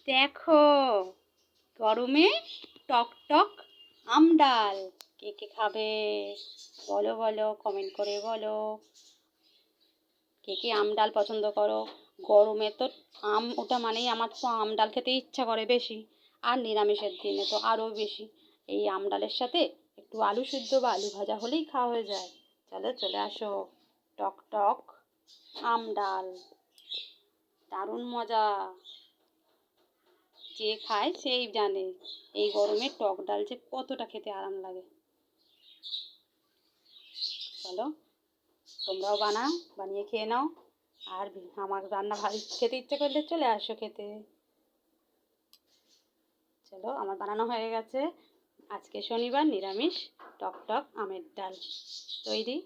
দেখো গরমে টক টক আম ডাল। কে কে খাবে বলো বলো, কমেন্ট করে বলো কে কে আম ডাল পছন্দ করো। গরমে তো আম ওটা মানেই আমার তো আম ডাল খেতে ইচ্ছা করে বেশি, আর নিরামিষের দিনে তো আরও বেশি। এই আম ডালের সাথে একটু আলু সিদ্ধ বা আলু ভাজা হলেই খাওয়া হয়ে যায়। চলো চলে আসো, টক টক আম ডাল দারুণ মজা। যে খায় সেই জানে এই গরমে টক ডাল যে কতটা খেতে আরাম লাগে। চলো তোমরাও বানাও, বানিয়ে খেয়ে নাও। আর আমার রান্না ভালো খেতে ইচ্ছে করলে চলে আসো খেতে। চলো আমার বানানো হয়ে গেছে। আজকে শনিবার, নিরামিষ টক টক আমের ডাল তৈরি।